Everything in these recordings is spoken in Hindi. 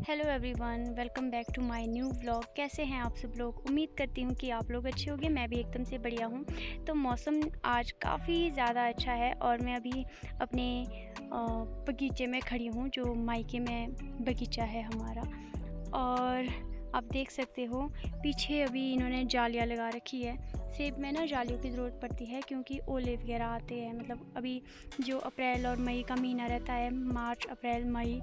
Hello everyone, welcome back to my new vlog. कैसे हैं आप सब लोग? उम्मीद करती हूँ कि आप लोग अच्छे होंगे। मैं भी एकदम से बढ़िया हूँ। तो मौसम आज काफ़ी ज़्यादा अच्छा है और मैं अभी अपने बगीचे में खड़ी हूँ, जो मायके में बगीचा है हमारा। और आप देख सकते हो पीछे अभी इन्होंने जालियाँ लगा रखी है। सेब में ना जालियों की ज़रूरत पड़ती है क्योंकि ओले वगैरह आते हैं। मतलब अभी जो अप्रैल और मई का महीना रहता है, मार्च अप्रैल मई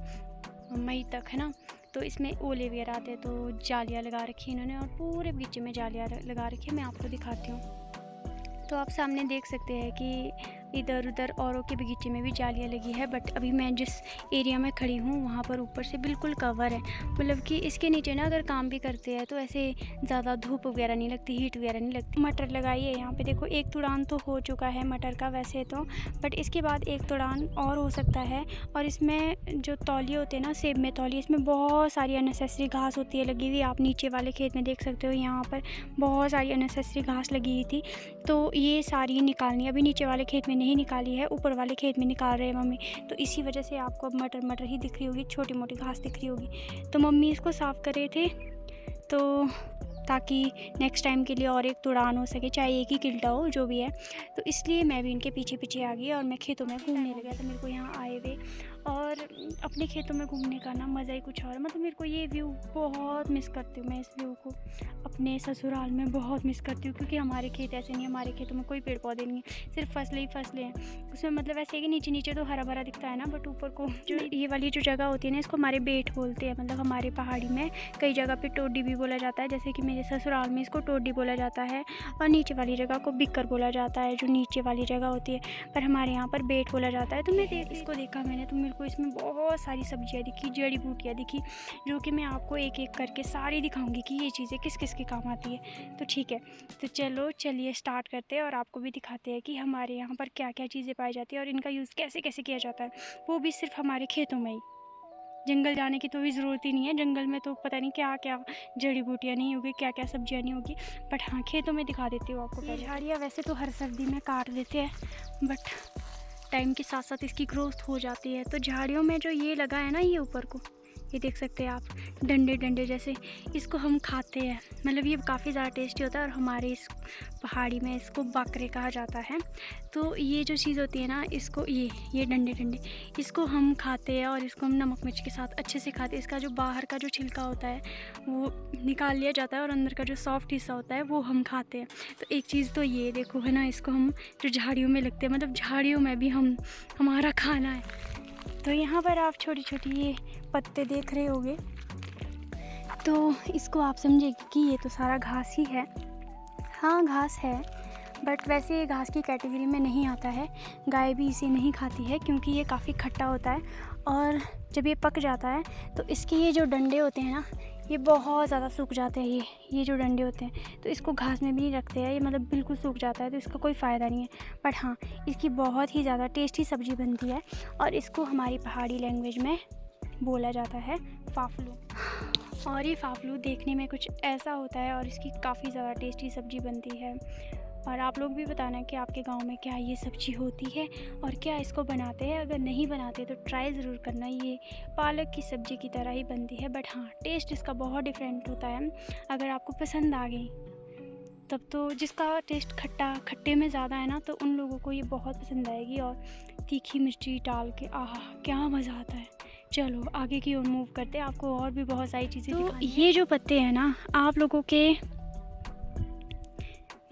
मई तक है ना, तो इसमें ओले वगैरह आते हैं। तो जालियाँ लगा रखी है इन्होंने और पूरे बगीचे में जालियाँ लगा रखी है। मैं आपको दिखाती हूँ। तो आप सामने देख सकते हैं कि इधर उधर औरों के बगीचे में भी जालियाँ लगी है, बट अभी मैं जिस एरिया में खड़ी हूँ वहाँ पर ऊपर से बिल्कुल कवर है। मतलब कि इसके नीचे ना अगर काम भी करते हैं तो ऐसे ज़्यादा धूप वगैरह नहीं लगती, हीट वगैरह नहीं लगती। मटर लगाई है यहाँ पे, देखो एक तुड़ान तो हो चुका है मटर का वैसे तो, बट इसके बाद एक तुड़ान और हो सकता है। और इसमें जो तौलिए होते हैं ना, सेब में तौलिए, इसमें बहुत सारी अननेसेसरी घास होती है लगी हुई। आप नीचे वाले खेत में देख सकते हो, यहाँ पर बहुत सारी अननेसेसरी घास लगी हुई थी। तो ये सारी निकालनी, अभी नीचे वाले खेत में नहीं निकाली है, ऊपर वाले खेत में निकाल रहे हैं मम्मी। तो इसी वजह से आपको अब मटर मटर ही दिख रही होगी, छोटी मोटी घास दिख रही होगी। तो मम्मी इसको साफ़ कर रहे थे, तो ताकि नेक्स्ट टाइम के लिए और एक तुड़ान हो सके, चाहे एक ही किल्टा हो, जो भी है। तो इसलिए मैं भी इनके पीछे पीछे आ गई और मैं खेतों में घूमने लगा। तो मेरे को यहाँ आए हुए और अपने खेतों में घूमने का ना मज़ा ही कुछ और है। मतलब मेरे को ये व्यू बहुत मिस करती हूँ। मैं इस व्यू को अपने ससुराल में बहुत मिस करती हूँ, क्योंकि हमारे खेत ऐसे नहीं है। हमारे खेतों में कोई पेड़ पौधे नहीं है, सिर्फ फसलें ही फसलें हैं। उसमें मतलब ऐसे है कि नीचे नीचे तो हरा भरा दिखता है ना, बट ऊपर को जो ये वाली जो जगह होती है ना, इसको हमारे बेट बोलते हैं। मतलब हमारे पहाड़ी में कई जगह पे टोडी भी बोला जाता है, जैसे कि मेरे ससुराल में इसको टोडी बोला जाता है। और नीचे वाली जगह को बिक्कर बोला जाता है, जो नीचे वाली जगह होती है, पर हमारे यहाँ पर बेट बोला जाता है। तो मैं इसको देखा मैंने, तो मेरे को इसमें बहुत सारी सब्जियाँ दिखी, जड़ी बूटियाँ दिखी, जो कि मैं आपको एक एक करके सारी दिखाऊंगी कि ये चीज़ें किस किस के काम आती है। तो ठीक है, तो चलिए स्टार्ट करते हैं और आपको भी दिखाते हैं कि हमारे यहाँ पर क्या क्या चीज़ें पाई जाती है और इनका यूज़ कैसे कैसे किया जाता है, वो भी सिर्फ हमारे खेतों में ही। जंगल जाने की तो भी ज़रूरत ही नहीं है। जंगल में तो पता नहीं क्या क्या जड़ी बूटियाँ नहीं होगी, क्या क्या सब्जियाँ नहीं होगी, बट हाँ खेतों में दिखा देती हूँ आपको। ये झाड़ियाँ वैसे तो हर सर्दी में काट देते हैं, बट टाइम के साथ साथ इसकी ग्रोथ हो जाती है। तो झाड़ियों में जो ये लगा है ना, ये ऊपर को ये देख सकते हैं आप, डंडे डंडे जैसे, इसको हम खाते हैं। मतलब ये काफ़ी ज़्यादा टेस्टी होता है और हमारे इस पहाड़ी में इसको बकरे कहा जाता है। तो ये जो चीज़ होती है ना, इसको ये डंडे डंडे, इसको हम खाते हैं और इसको हम नमक मिर्च के साथ अच्छे से खाते हैं। इसका जो बाहर का जो छिलका होता है वो निकाल लिया जाता है और अंदर का जो सॉफ्ट हिस्सा होता है वो हम खाते हैं। तो एक चीज़ तो ये देखो है ना, इसको हम जो झाड़ियों में लगते हैं, मतलब झाड़ियों में भी हमारा खाना है। तो यहाँ पर आप छोटी छोटी ये पत्ते देख रहे होंगे, तो इसको आप समझिए कि ये तो सारा घास ही है। हाँ घास है, बट वैसे ये घास की कैटेगरी में नहीं आता है। गाय भी इसे नहीं खाती है क्योंकि ये काफ़ी खट्टा होता है। और जब ये पक जाता है तो इसके ये जो डंडे होते हैं ना, ये बहुत ज़्यादा सूख जाते हैं। ये जो डंडे होते हैं, तो इसको घास में भी नहीं रखते हैं। ये मतलब बिल्कुल सूख जाता है, तो इसका कोई फ़ायदा नहीं है। बट हाँ, इसकी बहुत ही ज़्यादा टेस्टी सब्ज़ी बनती है और इसको हमारी पहाड़ी लैंग्वेज में बोला जाता है फाफलू। और ये फाफलू देखने में कुछ ऐसा होता है और इसकी काफ़ी ज़्यादा टेस्टी सब्ज़ी बनती है। और आप लोग भी बताना कि आपके गांव में क्या ये सब्ज़ी होती है और क्या इसको बनाते हैं। अगर नहीं बनाते तो ट्राई ज़रूर करना। ये पालक की सब्ज़ी की तरह ही बनती है, बट हाँ टेस्ट इसका बहुत डिफरेंट होता है। अगर आपको पसंद आ गई तब तो, जिसका टेस्ट खट्टे में ज़्यादा है ना, तो उन लोगों को ये बहुत पसंद आएगी। और तीखी मिर्ची डाल के आहा क्या मज़ा आता है। चलो आगे की ओर मूव करते हैं, आपको और भी बहुत सारी चीज़ें दिखानी हैं। ये जो पत्ते हैं ना, आप लोगों के,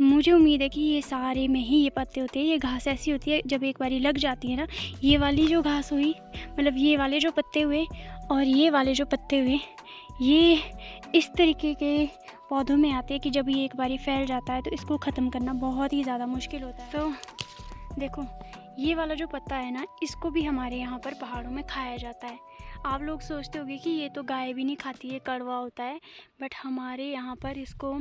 मुझे उम्मीद है कि ये सारे में ही ये पत्ते होते हैं। ये घास ऐसी होती है, जब एक बारी लग जाती है ना, ये वाली जो घास हुई, मतलब ये वाले जो पत्ते हुए और ये वाले जो पत्ते हुए, ये इस तरीके के पौधों में आते हैं कि जब ये एक बारी फैल जाता है तो इसको ख़त्म करना बहुत ही ज़्यादा मुश्किल होता है। तो देखो ये वाला जो पत्ता है ना, इसको भी हमारे यहाँ पर पहाड़ों में खाया जाता है। आप लोग सोचते होंगे कि ये तो गाय भी नहीं खाती है, कड़वा होता है, बट हमारे यहाँ पर इसको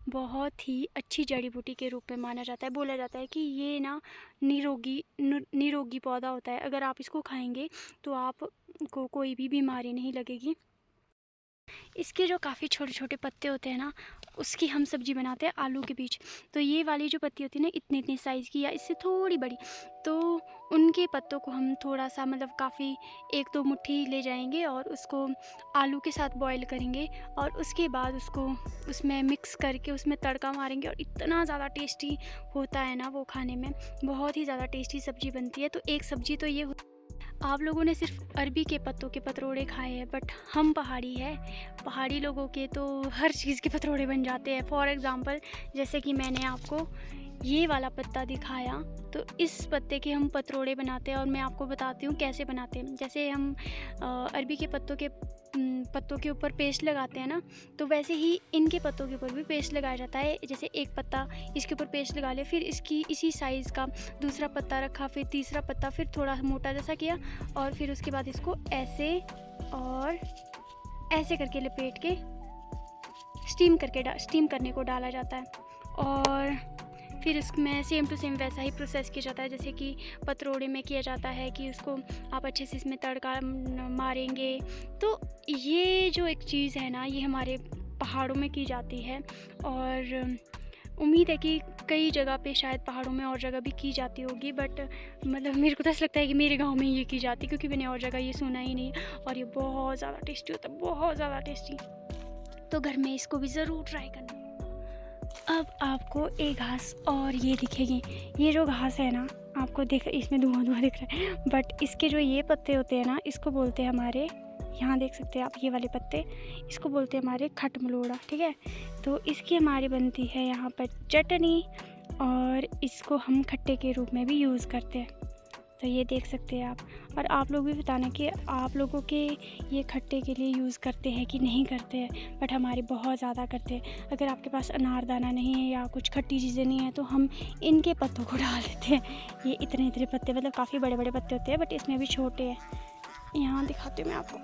बहुत ही अच्छी जड़ी बूटी के रूप में माना जाता है। बोला जाता है कि ये ना निरोगी पौधा होता है। अगर आप इसको खाएंगे तो आपको कोई भी बीमारी नहीं लगेगी। इसके जो काफ़ी छोटे छोटे पत्ते होते हैं ना, उसकी हम सब्ज़ी बनाते हैं आलू के बीच। तो ये वाली जो पत्ती होती है ना, इतनी इतनी साइज़ की या इससे थोड़ी बड़ी, तो उनके पत्तों को हम थोड़ा सा मतलब काफ़ी 1-2 मुट्ठी ले जाएंगे और उसको आलू के साथ बॉईल करेंगे और उसके बाद उसको उसमें मिक्स करके उसमें तड़का मारेंगे और इतना ज़्यादा टेस्टी होता है ना वो खाने में, बहुत ही ज़्यादा टेस्टी सब्ज़ी बनती है। तो एक सब्ज़ी तो ये आप लोगों ने सिर्फ अरबी के पत्तों के पतरोड़े खाए हैं, बट हम पहाड़ी है, पहाड़ी लोगों के तो हर चीज़ के पतरोड़े बन जाते हैं। फॉर एग्ज़ाम्पल जैसे कि मैंने आपको ये वाला पत्ता दिखाया, तो इस पत्ते के हम पतरोड़े बनाते हैं और मैं आपको बताती हूँ कैसे बनाते हैं। जैसे हम अरबी के पत्तों के ऊपर पेस्ट लगाते हैं ना, तो वैसे ही इनके पत्तों के ऊपर भी पेस्ट लगाया जाता है। जैसे एक पत्ता इसके ऊपर पेस्ट लगा लिया, फिर इसकी इसी साइज़ का दूसरा पत्ता रखा, फिर तीसरा पत्ता, फिर थोड़ा मोटा जैसा किया और फिर उसके बाद इसको ऐसे और ऐसे करके लपेट के स्टीम करने को डाला जाता है और फिर इसमें सेम टू सेम वैसा ही प्रोसेस किया जाता है जैसे कि पतरोड़े में किया जाता है, कि उसको आप अच्छे से इसमें तड़का मारेंगे। तो ये जो एक चीज़ है ना, ये हमारे पहाड़ों में की जाती है और उम्मीद है कि कई जगह पे शायद पहाड़ों में और जगह भी की जाती होगी, बट मतलब मेरे को तो ऐसा लगता है कि मेरे गांव में ये की जाती है, क्योंकि मैंने और जगह ये सुना ही नहीं। और ये बहुत ज़्यादा टेस्टी होता है, बहुत ज़्यादा टेस्टी। तो घर में इसको भी ज़रूर ट्राई करना। अब आपको एक घास और ये दिखेगी, ये जो घास है ना, आपको देख इसमें धुआं धुआं दिख रहा है, बट इसके जो ये पत्ते होते हैं ना, इसको बोलते हैं हमारे यहाँ, देख सकते हैं आप ये वाले पत्ते, इसको बोलते हैं हमारे खटमलोड़ा, ठीक है। तो इसकी हमारी बनती है यहाँ पर चटनी और इसको हम खट्टे के रूप में भी यूज़ करते हैं। तो ये देख सकते हैं आप, और आप लोग भी बताना कि आप लोगों के ये खट्टे के लिए यूज़ करते हैं कि नहीं करते हैं, बट हमारे बहुत ज़्यादा करते हैं। अगर आपके पास अनारदाना नहीं है या कुछ खट्टी चीज़ें नहीं है तो हम इनके पत्तों को डाल देते हैं। ये इतने इतने पत्ते, मतलब काफ़ी बड़े बड़े पत्ते होते हैं, बट इसमें भी छोटे हैं। यहाँ दिखाती हूँ मैं आपको,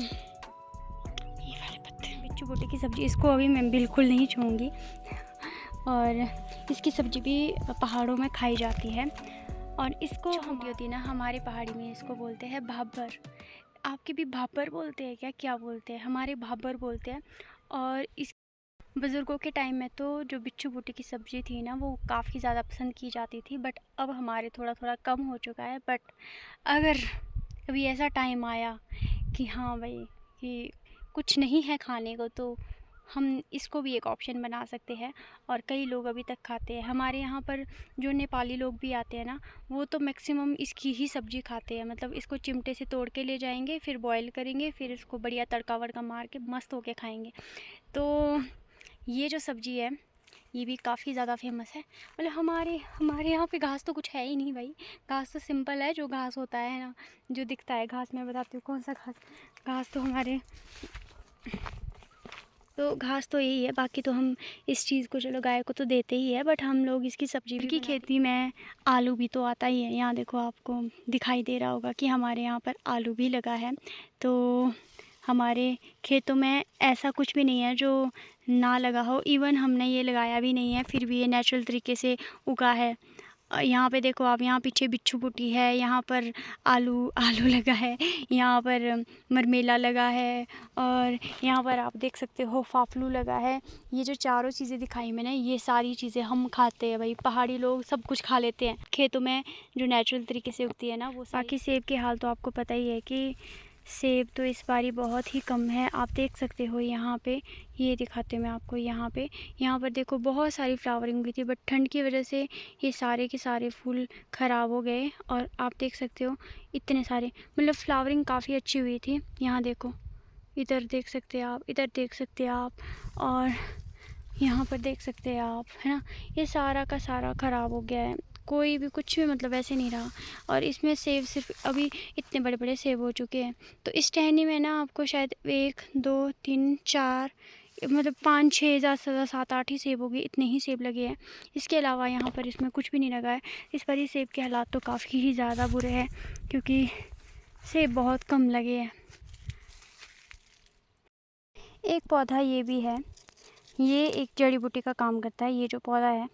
ये वाले पत्ते, बिच्छू बोटी की सब्ज़ी, इसको अभी मैं बिल्कुल नहीं छूऊँगी। और इसकी सब्ज़ी भी पहाड़ों में खाई जाती है और इसको हम होती है ना, हमारे पहाड़ी में इसको बोलते हैं भाबर। आपके भी भाबर बोलते हैं क्या? क्या बोलते हैं? हमारे भाबर बोलते हैं। और इस बुज़ुर्गों के टाइम में तो जो बिच्छू बूटी की सब्ज़ी थी ना, वो काफ़ी ज़्यादा पसंद की जाती थी, बट अब हमारे थोड़ा थोड़ा कम हो चुका है। बट अगर कभी ऐसा टाइम आया कि हाँ भाई, कि कुछ नहीं है खाने को, तो हम इसको भी एक ऑप्शन बना सकते हैं और कई लोग अभी तक खाते हैं। हमारे यहाँ पर जो नेपाली लोग भी आते हैं ना, वो तो मैक्सिमम इसकी ही सब्ज़ी खाते हैं, मतलब इसको चिमटे से तोड़ के ले जाएंगे, फिर बॉईल करेंगे, फिर इसको बढ़िया तड़का वड़का मार के मस्त होके खाएंगे। तो ये जो सब्ज़ी है ये भी काफ़ी ज़्यादा फेमस है। मतलब हमारे यहाँ पे घास तो कुछ है ही नहीं भाई, घास तो सिंपल है, जो घास होता है ना, जो दिखता है घास, मैं बताती हूँ कौन सा घास। घास तो हमारे तो घास तो यही है, बाकी तो हम इस चीज़ को चलो गाय को तो देते ही है, बट हम लोग इसकी सब्ज़ी की खेती में आलू भी तो आता ही है। यहाँ देखो, आपको दिखाई दे रहा होगा कि हमारे यहाँ पर आलू भी लगा है। तो हमारे खेतों में ऐसा कुछ भी नहीं है जो ना लगा हो, इवन हमने ये लगाया भी नहीं है, फिर भी ये नेचुरल तरीके से उगा है। यहाँ पे देखो आप, यहाँ पीछे बिच्छू बूटी है, यहाँ पर आलू लगा है, यहाँ पर मरमेला लगा है, और यहाँ पर आप देख सकते हो फाफलू लगा है। ये जो चारों चीज़ें दिखाई मैंने, ये सारी चीज़ें हम खाते हैं भाई। पहाड़ी लोग सब कुछ खा लेते हैं, खेतों में जो नेचुरल तरीके से उगती है ना वो। बाकी सेब के हाल तो आपको पता ही है कि सेब तो इस बारी बहुत ही कम है। आप देख सकते हो यहाँ पे, ये दिखाते हैं मैं आपको, यहाँ पर देखो बहुत सारी फ्लावरिंग हुई थी, बट ठंड की वजह से ये सारे के सारे फूल ख़राब हो गए। और आप देख सकते हो इतने सारे, मतलब फ्लावरिंग काफ़ी अच्छी हुई थी। यहाँ देखो, इधर देख सकते हैं आप, इधर देख सकते हैं आप, और यहाँ पर देख सकते हैं आप, है ना। ये सारा का सारा ख़राब हो गया है, कोई भी कुछ भी मतलब ऐसे नहीं रहा। और इसमें सेब सिर्फ अभी इतने बड़े बड़े सेब हो चुके हैं। तो इस टहनी में ना आपको शायद 1 2 3 4 मतलब 5 6 ज़्यादा से ज़्यादा 7 8 ही सेब हो गए, इतने ही सेब लगे हैं। इसके अलावा यहाँ पर इसमें कुछ भी नहीं लगा है। इस बार ये सेब के हालात तो काफ़ी ही ज़्यादा बुरे हैं, क्योंकि सेब बहुत कम लगे हैं। एक पौधा ये भी है, ये एक जड़ी बूटी का काम करता है। ये जो पौधा है,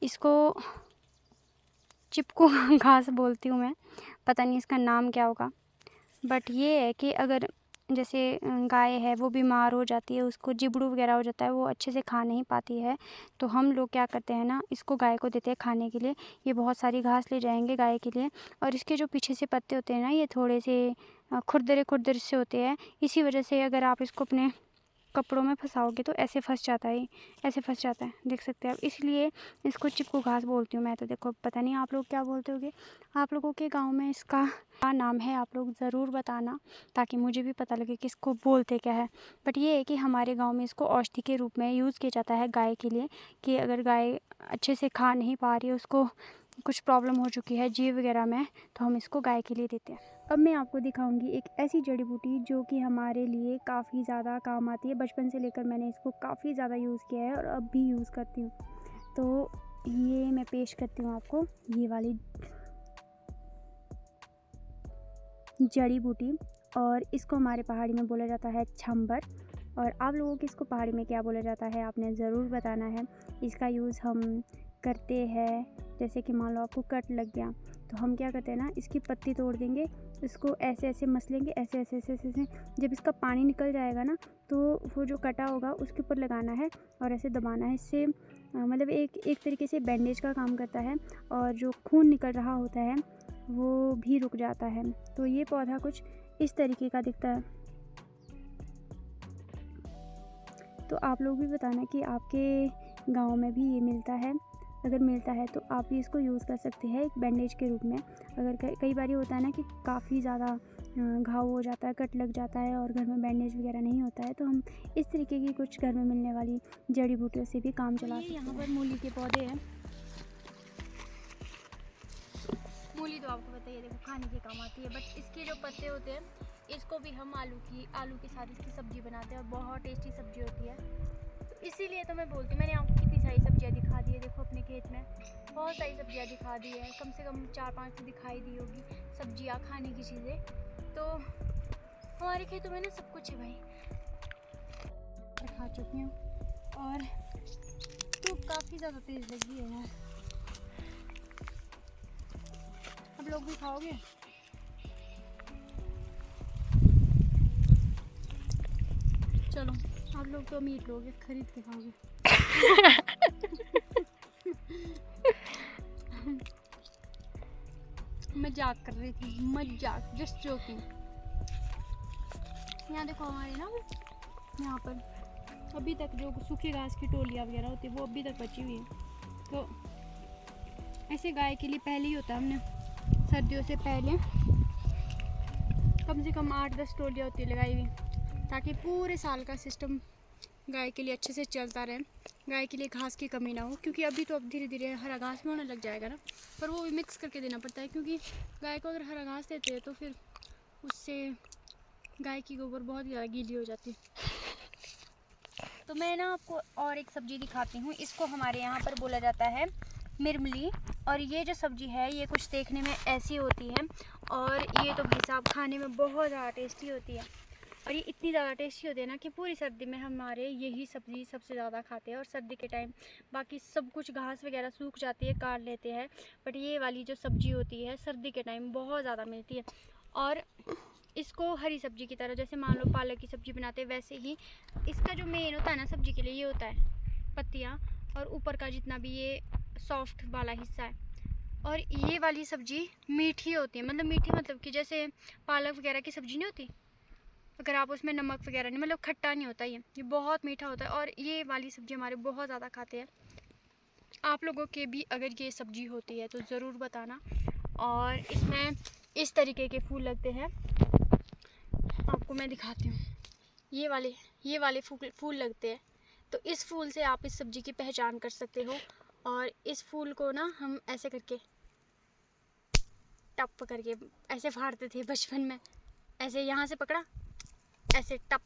इसको चिपकू घास बोलती हूँ मैं, पता नहीं इसका नाम क्या होगा। बट ये है कि अगर जैसे गाय है वो बीमार हो जाती है, उसको जिबड़ू वगैरह हो जाता है, वो अच्छे से खा नहीं पाती है, तो हम लोग क्या करते हैं ना, इसको गाय को देते हैं खाने के लिए। ये बहुत सारी घास ले जाएंगे गाय के लिए, और इसके जो पीछे से पत्ते होते हैं ना, ये थोड़े से खुरदरे खुरदरे से होते हैं। इसी वजह से अगर आप इसको अपने कपड़ों में फंसाओगे तो ऐसे फंस जाता है, ऐसे फंस जाता है, देख सकते हैं आप। इसलिए इसको चिपकू घास बोलती हूँ मैं तो। देखो पता नहीं आप लोग क्या बोलते होगे, आप लोगों के गांव में इसका क्या नाम है, आप लोग ज़रूर बताना, ताकि मुझे भी पता लगे कि इसको बोलते क्या है। बट ये है कि हमारे गांव में इसको औषधि के रूप में यूज़ किया जाता है गाय के लिए, कि अगर गाय अच्छे से खा नहीं पा रही है, उसको कुछ प्रॉब्लम हो चुकी है जीभ वगैरह में, तो हम इसको गाय के लिए देते हैं। अब मैं आपको दिखाऊंगी एक ऐसी जड़ी बूटी जो कि हमारे लिए काफ़ी ज़्यादा काम आती है। बचपन से लेकर मैंने इसको काफ़ी ज़्यादा यूज़ किया है और अब भी यूज़ करती हूँ। तो ये मैं पेश करती हूँ आपको, ये वाली जड़ी बूटी, और इसको हमारे पहाड़ी में बोला जाता है छंबर। और आप लोगों को इसको पहाड़ी में क्या बोला जाता है आपने ज़रूर बताना है। इसका यूज़ हम करते हैं, जैसे कि मान लो आपको कट लग गया, तो हम क्या करते हैं ना, इसकी पत्ती तोड़ देंगे, इसको ऐसे ऐसे मसलेंगे, ऐसे ऐसे ऐसे ऐसे। जब इसका पानी निकल जाएगा ना, तो वो जो कटा होगा उसके ऊपर लगाना है और ऐसे दबाना है। इससे मतलब एक तरीके से बैंडेज का काम करता है, और जो खून निकल रहा होता है वो भी रुक जाता है। तो ये पौधा कुछ इस तरीके का दिखता है। तो आप लोग भी बताना कि आपके गांव में भी ये मिलता है। अगर मिलता है तो आप भी इसको यूज़ कर सकते हैं एक बैंडेज के रूप में। अगर कई बार होता है ना कि काफ़ी ज़्यादा घाव हो जाता है, कट लग जाता है और घर में बैंडेज वगैरह नहीं होता है, तो हम इस तरीके की कुछ घर में मिलने वाली जड़ी बूटियों से भी काम चला सकते हैं। यहाँ पर मूली के पौधे हैं। मूली तो आपको पता ही है, देखो खाने के काम आती है, बट इसके जो पत्ते होते हैं इसको भी हम आलू के साथ इसकी सब्ज़ी बनाते हैं और बहुत टेस्टी सब्ज़ी होती है। तो इसीलिए तो मैं बोलती हूँ, मैंने आपको कितनी सारी सब्जियाँ दिखा दी है। देखो अपने खेत में बहुत सारी सब्जियाँ दिखा दी है, कम से कम 4-5 तो दिखाई दी होगी सब्जियाँ, खाने की चीज़ें। तो हमारे खेतों में ना सब कुछ है भाई। खा चुकी हूँ और धूप काफ़ी ज़्यादा तेज़ लगी है यार। अब लोग भी खाओगे? चलो आप लोग तो मीट लोगे, खरीद के खाओगे। मजाक कर रही थी, मजाक, जस्ट जोकिंग। यहाँ देखो हमारे ना, यहाँ पर अभी तक जो सूखी घास की टोलियाँ वगैरह होती है वो अभी तक बची हुई है। तो ऐसे गाय के लिए पहले ही होता है, हमने सर्दियों से पहले कम से कम 8-10 टोलियाँ होती है लगाई हुई, ताकि पूरे साल का सिस्टम गाय के लिए अच्छे से चलता रहे, गाय के लिए घास की कमी ना हो। क्योंकि अभी तो अब धीरे धीरे हरा घास भी होने लग जाएगा ना, पर वो भी मिक्स करके देना पड़ता है, क्योंकि गाय को अगर हरा घास देते हैं तो फिर उससे गाय की गोबर बहुत ज़्यादा गीली हो जाती है। तो मैं ना आपको और एक सब्ज़ी दिखाती हूँ। इसको हमारे यहाँ पर बोला जाता है मिर्मली। और ये जो सब्ज़ी है ये कुछ देखने में ऐसी होती है, और ये तो भाई साहब खाने में बहुत ज़्यादा टेस्टी होती है। और ये इतनी ज़्यादा टेस्टी होती है ना कि पूरी सर्दी में हमारे यही सब्ज़ी सबसे ज़्यादा खाते हैं। और सर्दी के टाइम बाकी सब कुछ घास वगैरह सूख जाती है, काट लेते हैं, बट ये वाली जो सब्ज़ी होती है सर्दी के टाइम बहुत ज़्यादा मिलती है। और इसको हरी सब्ज़ी की तरह, जैसे मान लो पालक की सब्ज़ी बनाते हैं, वैसे ही इसका जो मेन होता है ना सब्ज़ी के लिए, ये होता है पत्तियाँ और ऊपर का जितना भी ये सॉफ्ट वाला हिस्सा है। और ये वाली सब्ज़ी मीठी होती है, मतलब मीठी मतलब कि जैसे पालक वगैरह की सब्ज़ी नहीं होती, अगर आप उसमें नमक वगैरह नहीं, मतलब खट्टा नहीं होता, ये बहुत मीठा होता है। और ये वाली सब्ज़ी हमारे बहुत ज़्यादा खाते हैं। आप लोगों के भी अगर ये सब्ज़ी होती है तो ज़रूर बताना। और इसमें इस तरीके के फूल लगते हैं, आपको मैं दिखाती हूँ। ये वाले फूल लगते हैं। तो इस फूल से आप इस सब्ज़ी की पहचान कर सकते हो। और इस फूल को ना हम ऐसे करके टप करके ऐसे फाड़ते थे बचपन में, ऐसे यहाँ से पकड़ा, ऐसे टप।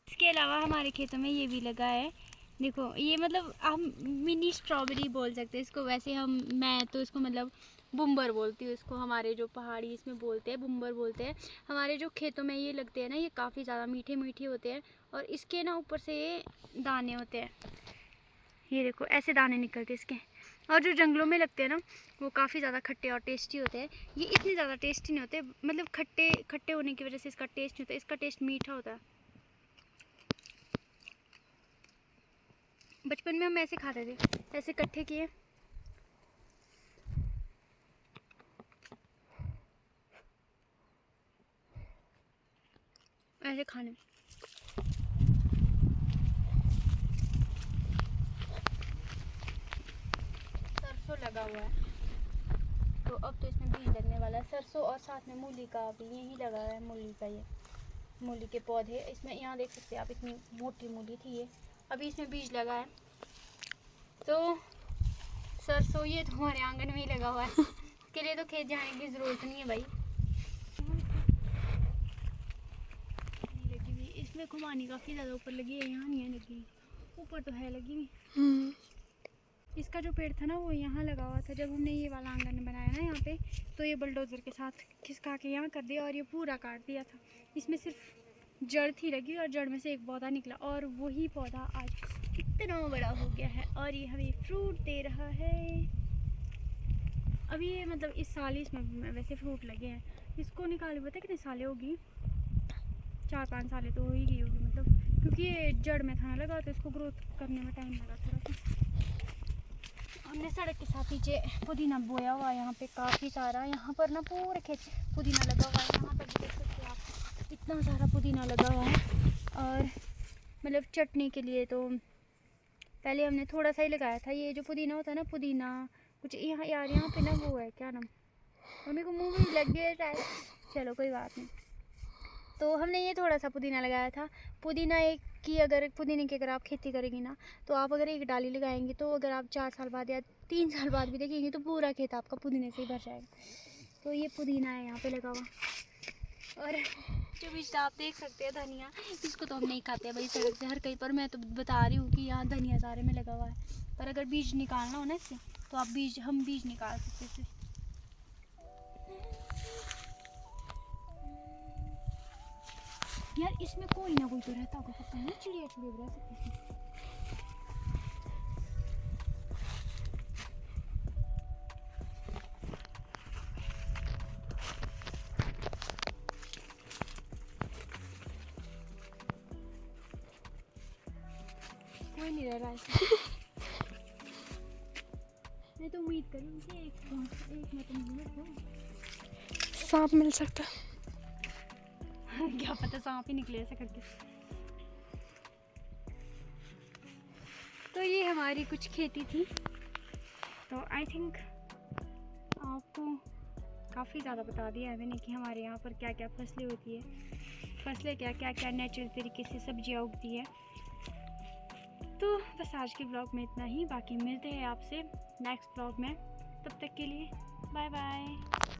इसके अलावा हमारे खेतों में ये भी लगा है, देखो ये मतलब हम मिनी स्ट्रॉबेरी बोल सकते हैं इसको। वैसे मैं तो इसको मतलब बुम्बर बोलती हूँ इसको, हमारे जो पहाड़ी इसमें बोलते हैं बुम्बर बोलते हैं। हमारे जो खेतों में ये लगते हैं ना, ये काफ़ी ज़्यादा मीठे मीठे होते हैं। और इसके ना ऊपर से ये दाने होते हैं, ये देखो ऐसे दाने निकलते हैं इसके। और जो जंगलों में लगते हैं ना वो काफ़ी ज़्यादा खट्टे और टेस्टी होते हैं। ये इतने ज़्यादा टेस्टी नहीं होते, मतलब खट्टे खट्टे होने की वजह से इसका टेस्ट नहीं होता, इसका टेस्ट मीठा होता है। बचपन में हम ऐसे खाते थे, ऐसे इकट्ठे किए, ऐसे खाने। सरसों लगा हुआ है तो अब तो इसमें बीज लगने वाला है, सरसों और साथ में मूली का भी यही लगा है। मूली का, ये मूली के पौधे इसमें, यहाँ देख सकते हैं आप, इतनी मोटी मूली थी ये, अभी इसमें बीज लगा है। तो सरसों ये तो हमारे आंगन में ही लगा हुआ है, इसके लिए तो खेत जाने की ज़रूरत नहीं है भाई। लगी हुई इसमें खुमानी काफ़ी ज़्यादा ऊपर लगी है, यहाँ नहीं है लगी, ऊपर तो है लगी हुई। इसका जो पेड़ था ना वो यहाँ लगा हुआ था, जब हमने ये वाला आंगन बनाया ना यहाँ पे, तो ये बुलडोज़र के साथ खिसका के यहाँ कर दिया और ये पूरा काट दिया था। इसमें सिर्फ जड़ थी लगी और जड़ में से एक पौधा निकला और वही पौधा आज इतना बड़ा हो गया है और ये हमें फ्रूट दे रहा है। अभी ये मतलब इस साल ही इसमें वैसे फ्रूट लगे हैं। इसको निकाले पता है कितने सालें होगी, 4-5 सालें तो हो ही गई होगी, मतलब क्योंकि ये जड़ में था लगा तो इसको ग्रोथ करने में टाइम लगा थोड़ा सा। हमने सड़क के साथ नीचे पुदीना बोया हुआ है, यहाँ पे काफ़ी सारा, यहाँ पर ना पूरे खेत पुदीना लगा हुआ है। यहाँ पर भी देख सकते हैं आप, इतना सारा पुदीना लगा हुआ है। और मतलब चटनी के लिए तो पहले हमने थोड़ा सा ही लगाया था। ये जो पुदीना होता है ना, पुदीना कुछ यहाँ यार यहाँ पे ना वो है, क्या नाम, मम्मी को मुँह में लग गया शायद, चलो कोई बात नहीं। तो हमने ये थोड़ा सा पुदीना लगाया था। पुदीना एक की अगर पुदीने की अगर आप खेती करेंगी ना, तो आप अगर एक डाली लगाएंगे तो अगर आप 4 साल बाद या 3 साल बाद भी देखेंगे तो पूरा खेत आपका पुदीने से ही भर जाएगा। तो ये पुदीना है यहाँ पे लगा हुआ। और जो बीज आप देख सकते हैं धनिया, इसको तो हम नहीं खाते भाई सड़क से हर कहीं पर, मैं तो बता रही हूँ कि यहाँ धनिया सारे में लगा हुआ है। पर अगर बीज निकालना हो ना इससे, तो आप हम बीज निकाल सकते हैं। यार इसमें कोई ना कोई तो रहता होगा, पता नहीं, चिड़िया भी रह सकती है। कोई नहीं रह रहा है। मैं तो उम्मीद करूँ कि एक में तो मिले, सांप मिल सकता क्या पता सांप ही निकले ऐसा करके। तो ये हमारी कुछ खेती थी। तो आई थिंक आपको काफ़ी ज़्यादा बता दिया है मैंने कि हमारे यहाँ पर क्या क्या फसलें होती है, फसलें क्या क्या क्या नेचुरल तरीके से सब्जियाँ उगती है। तो बस आज के ब्लॉग में इतना ही, बाकी मिलते हैं आपसे नेक्स्ट ब्लॉग में, तब तक के लिए बाय बाय।